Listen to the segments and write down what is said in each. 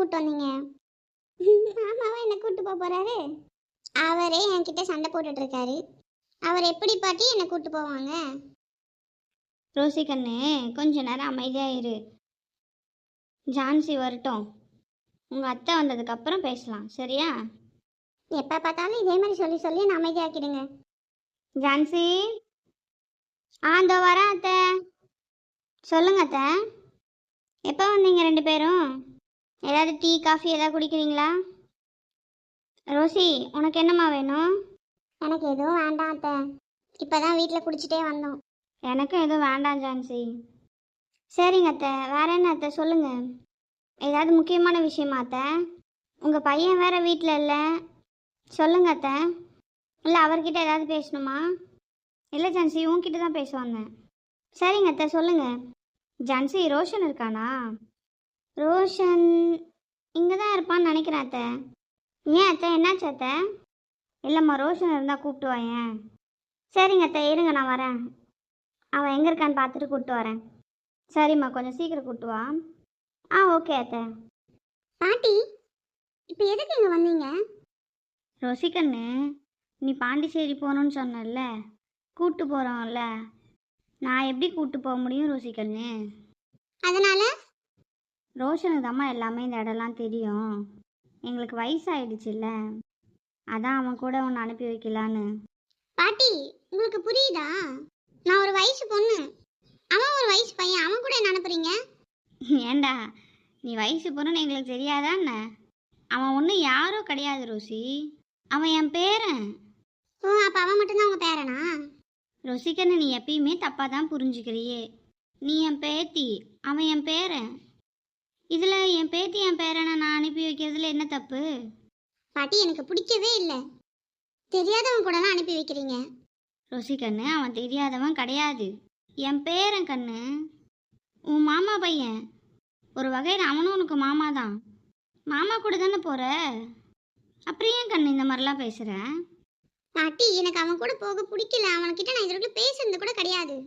கூப்பிட்டு வந்தீங்க? மாமாவா என்ன கூப்பிட்டு போக போறாரு? அவரே என்கிட்ட சண்டை போட்டுட்டு இருக்காரு. அவர் எப்படி பாட்டி என்ன கூப்பிட்டு போவாங்க? ரோசி கண்ணு, கொஞ்ச நேரம் அமைதியா இரு. ஜான்சி வரட்டும், உங்க அத்தை வந்ததுக்கு அப்புறம் பேசலாம், சரியா? எப்ப பார்த்தாலும் இதே மாதிரி சொல்லி சொல்லி நான் அமைதியாக்கிடுங்க. ஜான்சி, இதோ வரேன் அத்தை. சொல்லுங்க அத்தை. எப்போ வந்தீங்க ரெண்டு பேரும்? ஏதாவது டீ காஃபி ஏதாவது குடிக்கிறீங்களா? ரோசி, உனக்கு என்னம்மா வேணும்? எனக்கு எதுவும் வேண்டாம் அத்தை. இப்போதான் வீட்டில் குடிச்சிட்டே வந்தோம். எனக்கும் எதுவும் வேண்டாம் ஜான்சி. சரிங்க அத்தை, வேற என்ன அத்தை சொல்லுங்க. ஏதாவது முக்கியமான விஷயமா அத்தை? உங்கள் பையன் வேற வீட்டில் இல்லை. சொல்லுங்க அத்தை. இல்லை அவர்கிட்ட ஏதாவது பேசணுமா? இல்லை ஜான்சி, உங்ககிட்ட தான் பேச வந்தேன். சரிங்க அத்தை சொல்லுங்க. ஜான்சி, ரோஷன் இருக்கானா? ரோஷன் இங்கே தான் இருப்பான்னு நினைக்கிறேன் அத்தை. ஏன் அத்தை, என்னாச்சு அத்தை? இல்லைம்மா, ரோஷன் இருந்தால் கூப்பிட்டு வாயேன். சரிங்க அத்தை, இருங்க நான் வரேன். அவன் எங்கே இருக்கான்னு பார்த்துட்டு கூப்பிட்டு வரேன். சரிம்மா, கொஞ்சம் சீக்கிரம் கூப்பிட்டு வா. ஓகே அத்தை. பாட்டி, இப்போ எதுக்கு இங்கே வந்தீங்க? ரோசிக்கண்ணு, நீ பாண்டிச்சேரி போகணுன்னு சொன்னல, கூப்பிட்டு போகிறோம்ல, நான் எப்படி கூப்பிட்டு போக முடியும் ரோசிக்கண்ணு? அதனால ரோஷனுக்கு தாம்மா எல்லாமே இந்த இடம்லாம் தெரியும். எங்களுக்கு வயசாயிடுச்சுல்ல, அதான் அவன் கூட உன்னை அனுப்பி வைக்கலான்னு. பாட்டி, உங்களுக்கு புரியுதா? நான் ஒரு வயசு பொண்ணு, அவன் ஒரு வயசு பையன், அவன் கூட என்ன அனுப்புறீங்க? ஏண்டா, நீ வயசு பொண்ணுன்னு எங்களுக்கு தெரியாதா என்ன? அவன் ஒன்றும் யாரோ கிடையாது ரோசி, அவன் என் பேரன். அப்போ அவன் மட்டும்தான் உங்கள் பேரனா? ரோசிக்கண்ணு, நீ எப்பயுமே தப்பாக தான் புரிஞ்சுக்கிறியே. நீ என் பேத்தி, அவன் என் பேரன். இதில் என் பேத்தி என் பேரனை நான் அனுப்பி வைக்கிறதுல என்ன தப்பு? பாட்டி, எனக்கு பிடிக்கவே இல்லை. தெரியாதவன் கூட தான் அனுப்பி வைக்கிறீங்க. ரோசி கண்ணு, அவன் தெரியாதவன் கிடையாது, என் பேரன் கண்ணு. உன் மாமா பையன். ஒரு வகையில் அவனும் உனக்கு மாமா தான். மாமா கூட தானே போகிற, அப்புறம் ஏன் கண்ணு இந்த மாதிரிலாம் பேசுகிற? பாட்டி, எனக்கு அவன் கூட போக பிடிக்கல. அவன்கிட்ட நான் இதற்கு பேசுறது கூட கிடையாது.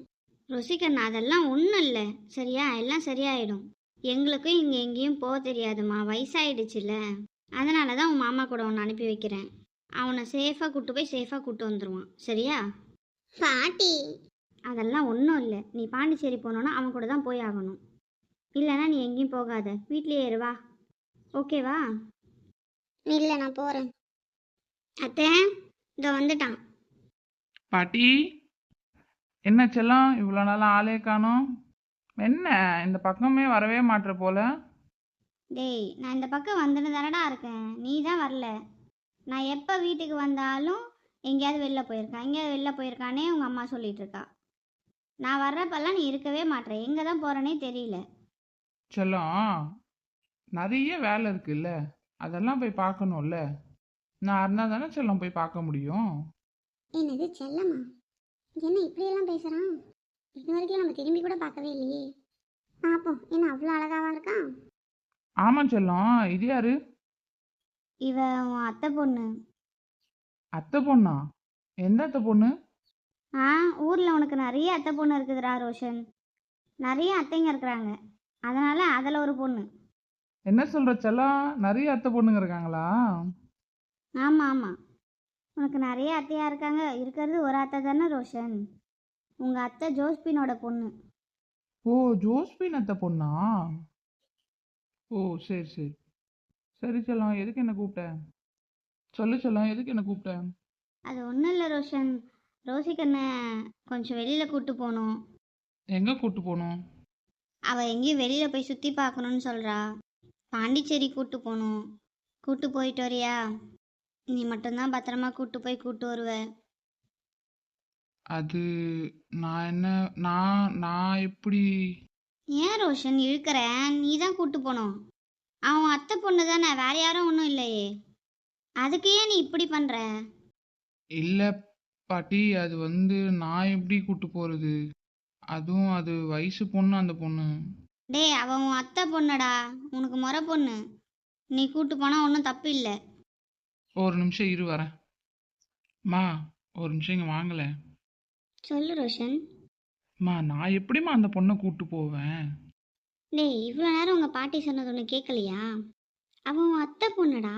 ரோசி கண்ணு, அதெல்லாம் ஒன்றும் இல்லை, சரியா? எல்லாம் சரியாயிடும். எங்களுக்கும் இங்கே எங்கேயும் போக தெரியாதுமா, வயசாயிடுச்சுல்ல, அதனால தான் உன் மாமா கூட உன்னை அனுப்பி வைக்கிறேன். அவனை சேஃபாக கூட்டு போய் சேஃபாக கூட்டு வந்துடுவான், சரியா? பாட்டி, அதெல்லாம் ஒன்றும் இல்லை. நீ பாண்டிச்சேரி போனோன்னா அவன் கூட தான் போய் ஆகணும். இல்லைன்னா நீ எங்கேயும் போகாத, வீட்லேயே இருவா, ஓகேவா? இல்லை, நான் போகிறேன். அத்தை, இதோ வந்துட்டான். பாட்டி, என்ன செல்லம், இவ்வளோ நாளாக ஆளே காணோம்? என்ன இந்த பக்கமே வரவே மாட்டுற போல? டேய், நான் இந்த பக்கம் வந்துட்டு தானடா இருக்கேன், நீ தான் வரல. நான் எப்போ வீட்டுக்கு வந்தாலும் எங்கேயாவது வெளில போயிருக்கான், எங்கேயாவது வெளில போயிருக்கானே உங்கள் அம்மா சொல்லிட்டு இருக்கா. நான் வர்றப்பெல்லாம் நீ இருக்கவே மாட்டேன், எங்கே தான் போகிறேனே தெரியல. செல்லம், நிறைய வேலை இருக்குல்ல, அதெல்லாம் போய் பார்க்கணும்ல. நான் இருந்தால் தானே செல்லம் போய் பார்க்க முடியும். என்னது செல்லம்மா? என்ன இப்படியெல்லாம் பேசுகிறான்? இது வரைக்கும் நம்ம திரும்பி கூட பார்க்கவே இல்லையே. பார்ப்போம், என்ன அவ்வளோ அழகாவா இருக்கான்? ஆமாம் செல்லம், இது யாரு? இவ உன் அத்தை பொண்ணு. அத்தை பொண்ணா? எந்த அத்தை பொண்ணு? ஊரில் உனக்கு நிறைய அத்தை பொண்ணு இருக்குதுடா ரோஷன், நிறைய அத்தைங்க இருக்கிறாங்க, அதனால் அதில் ஒரு பொண்ணு. என்ன சொல்கிற செல்லம், நிறைய அத்தை பொண்ணுங்க இருக்காங்களா? ஆமாம் ஆமாம், உனக்கு நிறைய அத்தையாக இருக்காங்க. இருக்கிறது ஒரு அத்தை தானே ரோஷன், உங்கள் அத்தை ஜோஸ்பினோட பொண்ணு. ஓ, ஜோஸ்பின் அத்தை பொண்ணா? ஓ, சரி சரி. சரி செல்லம், எதுக்கு என்ன கூப்பிட்ட? சொல்லு செல்லம், எதுக்கு என்ன கூப்பிட்ட? அது ஒன்றும் இல்லை ரோஷன், ரோசிக்கண்ணை கொஞ்சம் வெளியில் கூப்பிட்டு போகணும். எங்கே கூப்பிட்டு போகணும்? அவள் எங்கேயும் வெளியில் போய் சுற்றி பார்க்கணுன்னு சொல்கிறா. பாண்டிச்சேரி கூப்பிட்டு போகணும். கூப்பிட்டு போயிட்டு வரியா? நீ மட்டும்தான் பத்திரமா கூப்பிட்டு போய் கூப்பிட்டு வருவ. அது நான் எப்படி? ஏன் ரோஷன் இழுக்கிற? நீ தான் கூப்பிட்டு போகணும். அவன் அத்தை பொண்ணு தானே, வேற யாரும் ஒன்றும் இல்லையே, அதுக்கு ஏன் நீ இப்படி பண்ணுற? இல்லை பாட்டி, அது நான் எப்படி கூப்பிட்டு போகிறது? அதுவும் அது வயசு பொண்ணு அந்த பொண்ணு. டேய், அவன் உன் அத்தை பொண்ணுடா, உனக்கு முறை பொண்ணு. நீ கூப்பிட்டு போனால் ஒன்றும் தப்பு இல்லை. ஒரு நிமிஷம் இரு, வரேன். மா, ஒரு நிமிஷம் இங்கே வாங்கல. சொல்லு ரோஷன். மா, நான் எப்படிம்மா அந்த பொண்ணை கூப்பிட்டு போவேன்? டேய், இவ்வளோ நேரம் உங்கள் பாட்டி சொன்னது ஒன்று கேட்கலையா? அவன் உன் அத்தை பொண்ணுடா.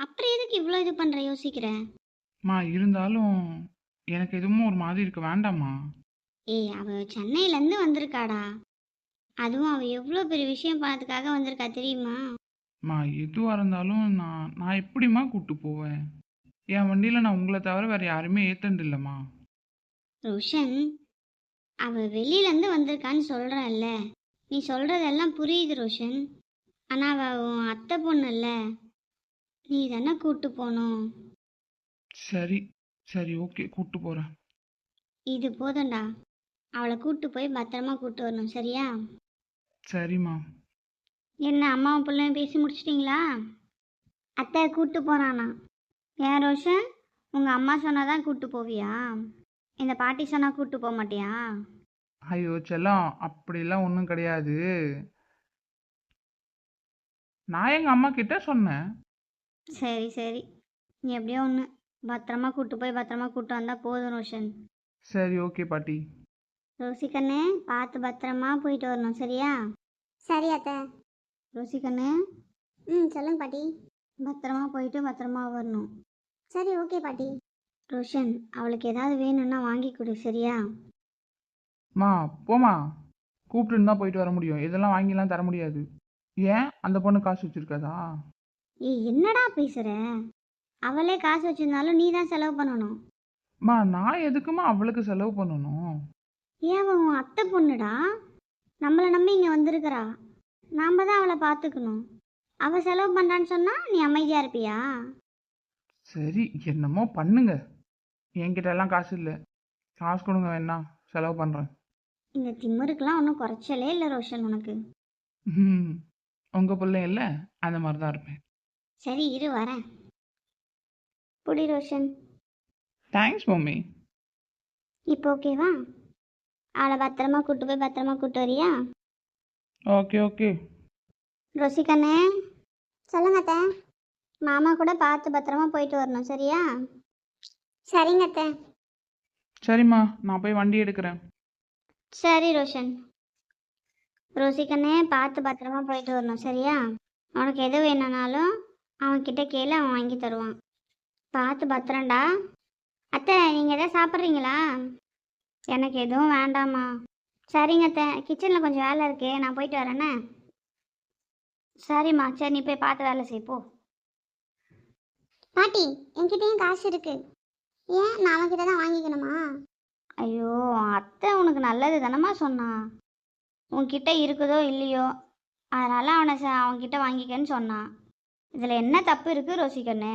அப்புறம் எதுக்கு இவ்வளோ இது பண்ற யோசிக்கிற? மா இருந்தாலும் எனக்கு எதுவும் ஒரு மாதிரி இருக்கு, வேண்டாம்மா. ஏய், அவ சென்னையிலேருந்து வந்திருக்காடா. அதுவும் அவ எவ்வளோ பெரிய விஷயம் பண்ணதுக்காக வந்திருக்கா தெரியுமா? மா எதுவாக இருந்தாலும் நான் நான் எப்படிம்மா கூப்பிட்டு போவேன்? என் வண்டியில் நான் உங்களை தவிர வேறு யாருமே ஏத்தண்டு இல்லைம்மா. ரோஷன், அவ வெளியிலேருந்து வந்திருக்கான்னு சொல்கிறல்ல. நீ சொல்கிறதெல்லாம் புரியுது ரோஷன். ஆனால் அவ உன் அத்தை பொண்ணுல்ல, நீ தானே கூட்டு போகணும். சரி சரி, ஓகே, கூப்பிட்டு போகிறேன். இது போதும்டா. அவளை கூட்டு போய் பத்திரமா கூட்டு வரணும், சரியா? சரிம்மா. என்ன அம்மாவும் பிள்ளையும் பேசி முடிச்சிட்டிங்களா? அத்தை கூட்டு போகிறானா? ஏன் ரோஷன், உங்கள் அம்மா சொன்னால் தான் கூட்டு போவியா? இந்த பாட்டி சொன்னால் கூட்டு போக மாட்டியா? ஐயோ செல்லம், அப்படிலாம் ஒன்றும் கிடையாது. நான் எங்கள் அம்மா கிட்ட சொன்னேன். சரி சரி, நீ எப்படியோ ஒன்று பத்திரமா கூட்டு போய் பத்திரமா கூட்டு வந்தால் போதும் ரோஷன். சரி, ஓகே பாட்டி. ரோசி கண்ணு, பார்த்து பத்திரமா போயிட்டு வரணும், சரியா? சரி அத்தை. ரோசி கண்ணு. சொல்லுங்க பாட்டி. பத்திரமா போயிட்டு பத்திரமா வரணும். சரி, ஓகே பாட்டி. ரோஷன், அவளுக்கு ஏதாவது வேணும்னா வாங்கி கொடு, சரியா? மா போமா, கூப்பிட்டுன்னு தான் போயிட்டு வர முடியும், இதெல்லாம் வாங்கிலாம் தர முடியாது. ஏன், அந்த பொண்ணு காசு வச்சிருக்காதா? ஏய், என்னடா பேசுற? அவளே காசு வச்சிருந்தாலும் நீ தான் செலவு பண்ணணும். மா நான் எதுக்குமா அவளுக்கு செலவு பண்ணணும்? ஏன், அவன் உன் அத்தை பொண்ணுடா. நம்மளை நம்பி இங்கே வந்திருக்கிறா. நாம் தான் அவளை பார்த்துக்கணும். அவள் செலவு பண்ணுறான்னு சொன்னால் நீ அமைதியாக இருப்பியா? சரி, என்னமோ பண்ணுங்க. என்கிட்ட எல்லாம் காசு இல்லை, காசு கொடுங்க, வேணா செலவு பண்ணுறேன். இந்த திமிருக்கெல்லாம் ஒன்றும் குறைச்சலே இல்லை ரோஷன் உனக்கு. உங்கள் பிள்ளை இல்லை, அந்த மாதிரி தான் இருப்பேன். சரி இரு, வரேன். புடி ரோஷன். Thanks mummy. இப்போ ஓகேவா? அவளை பத்திரமா கூட்டு போய் பத்திரமா கூட்டு வரியா? Okay okay. ரோசிகண்ணே. சொல்லுங்க அத்தை. மாமா கூட பார்த்து பத்திரமா போயிட்டு வரணும், சரியா? சரிங்க அத்தை. சரிம்மா, நான் போய் வண்டி எடுக்கிறேன். சரி ரோஷன். ரோசிகண்ணே, பார்த்து பத்திரமா போயிட்டு வரணும், சரியா? உனக்கு எது வேணும்னாலும் அவன்கிட்ட கேளு, அவன் வாங்கி தருவான். பார்த்து பத்திரம்டா. அத்தை, நீங்கள் எதாவது சாப்பிட்றீங்களா? எனக்கு எதுவும் வேண்டாம்மா. சரிங்க அத்தை, கிச்சனில் கொஞ்சம் வேலை இருக்கு, நான் போயிட்டு வரேண்ணே. சரிம்மா, சரி நீ போய் பார்த்து வேலை செய் போ. பாட்டி, என்கிட்டயும் காசு இருக்கு. ஏன் நான் அவன்கிட்ட தான் வாங்கிக்கணுமா? ஐயோ, அத்தை உனக்கு நல்லது தானம்மா சொன்னா. உன்கிட்ட இருக்குதோ இல்லையோ, அதனால அவன்கிட்ட வாங்கிக்கன்னு சொன்னான். இதில் என்ன தப்பு இருக்கு ரோசிக்கண்ணு?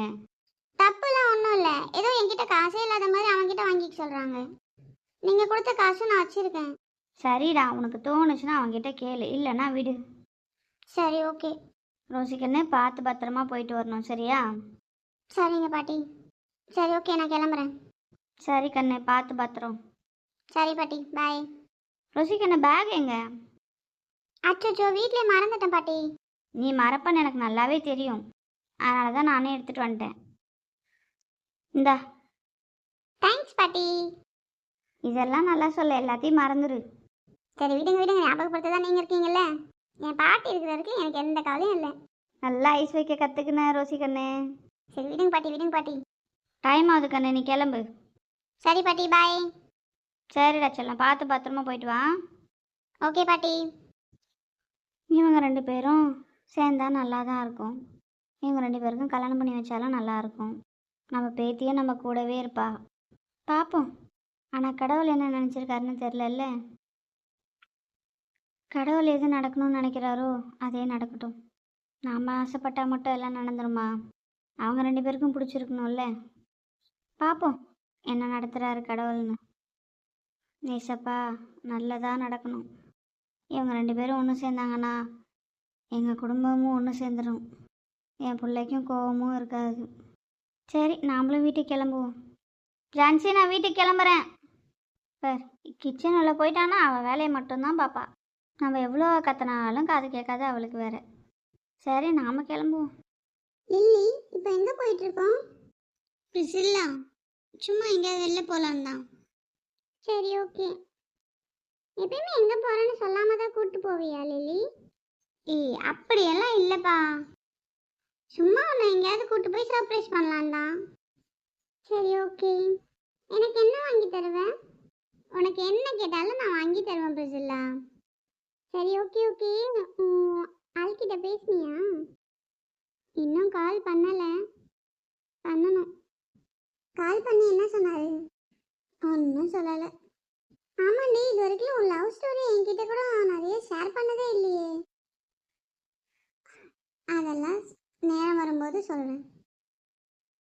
தப்புலாம் ஒன்றும் இல்லை. ஏதோ என்கிட்ட காசே இல்லாத மாதிரி அவன்கிட்ட வாங்கிக்க சொல்கிறாங்க. நீங்கள் கொடுத்த காசு நான் வச்சுருக்கேன். சரிடா, உனக்கு தோணுச்சுன்னா அவன்கிட்ட கேளு, இல்லைன்னா விடு. சரி, ஓகே. ரோசிக்கண்ணு, பார்த்து பத்திரமா போயிட்டு வரணும், சரியா? சரிங்க பாட்டி. சரி, ஓகே, நான் கிளம்புறேன். சரி கண்ணு, பார்த்து பத்திரம். சரி பாட்டி, பாய். ரோசிக்கண்ணு, பேக் எங்க? அச்சோ, வீட்டிலே மறந்துட்டேன் பாட்டி. நீ மறப்பன்னு எனக்கு நல்லாவே தெரியும், அதனால தான் நானே எடுத்துகிட்டு வந்துட்டேன். இந்தா. தேங்க்ஸ் பாட்டி. இதெல்லாம் நல்லா சொல்ல, எல்லாத்தையும் மறந்துடு. சரி விடுங்க, ஞாபகப்படுத்த தான் நீங்கள் இருக்கீங்கல்ல. என் பாட்டி இருக்கிற வரைக்கும் எனக்கு எந்த கவலையும் இல்லை. நல்லா ஐஸ் வைக்க கற்றுக்குனேன் ரோசிக்கண்ணு. சரி விடுங்க பாட்டி. டைம் ஆகுது கண்ணு, நீ கிளம்பு. சரி பாட்டி, பாய். சரிடா செல்லம், பார்த்து பத்திரமா போயிட்டு வா. ஓகே பாட்டி. இவங்க 2 பேரும் சேர்ந்தா நல்லா தான் இருக்கும். இவங்க 2 பேருக்கும் கல்யாணம் பண்ணி வச்சாலும் நல்லா இருக்கும். நம்ம பேத்தியும் நம்ம கூடவே இருப்பா. பார்ப்போம். ஆனால் கடவுள் என்ன நினச்சிருக்காருன்னு தெரிலல்ல. கடவுள் எது நடக்கணும்னு நினைக்கிறாரோ அதே நடக்கட்டும். நாம் ஆசைப்பட்டால் மட்டும் எல்லாம் நடந்துருமா? அவங்க 2 பேருக்கும் பிடிச்சிருக்கணும்ல. பார்ப்போம் என்ன நடத்துகிறாரு கடவுள்னு. நேசப்பா, நல்லதாக நடக்கணும். இவங்க 2 பேரும் ஒன்று சேர்ந்தாங்கன்னா எங்கள் குடும்பமும் ஒன்று சேர்ந்துடும். என் பிள்ளைக்கும் கோபமும் இருக்காது. சரி, நாமளும் வீட்டுக்கு கிளம்புவோம். ஜான்சி, நான் வீட்டுக்கு கிளம்புறேன். சார், கிச்சன் உள்ள போயிட்டானா அவள் வேலையை மட்டும்தான் பாப்பா. நம்ம எவ்வளோ கத்தினாலும் காது கேட்காது அவளுக்கு வேற. சரி, நாம கிளம்புவோம். லில்லி, இப்போ எங்கே போயிட்டு இருக்கோம்? பிரிசில்லா, சும்மா எங்கேயாவது வெளில போகலான் தான். சரி, ஓகே. எப்பயுமே எங்கே போகிறேன்னு சொல்லாம தான் கூப்பிட்டு போவியா லில்லி? அப்படியெல்லாம் இல்லைப்பா. சும்மா உன்னை எங்கேயாவது கூட்டு போய் சர்ப்ரைஸ் பண்ணலாம் தான். சரி ஓகே. எனக்கு என்ன வாங்கி தருவேன்? உனக்கு என்ன கேட்டாலும் நான் வாங்கி தருவேன் பிரசில்லா. சரி ஓகே ஓகே. ஆள்கிட்ட பேசுனியா? இன்னும் கால் பண்ணல. பண்ணணும். கால் பண்ணி என்ன சொன்னாரு? ஒன்றும் சொல்லலை. ஆமாண்டி, இது வரைக்கும் உன் லவ் ஸ்டோரி என்கிட்ட கூட நிறைய ஷேர் பண்ணதே இல்லையே. அதெல்லாம் நேரம் வரும்போது சொல்கிறேன்.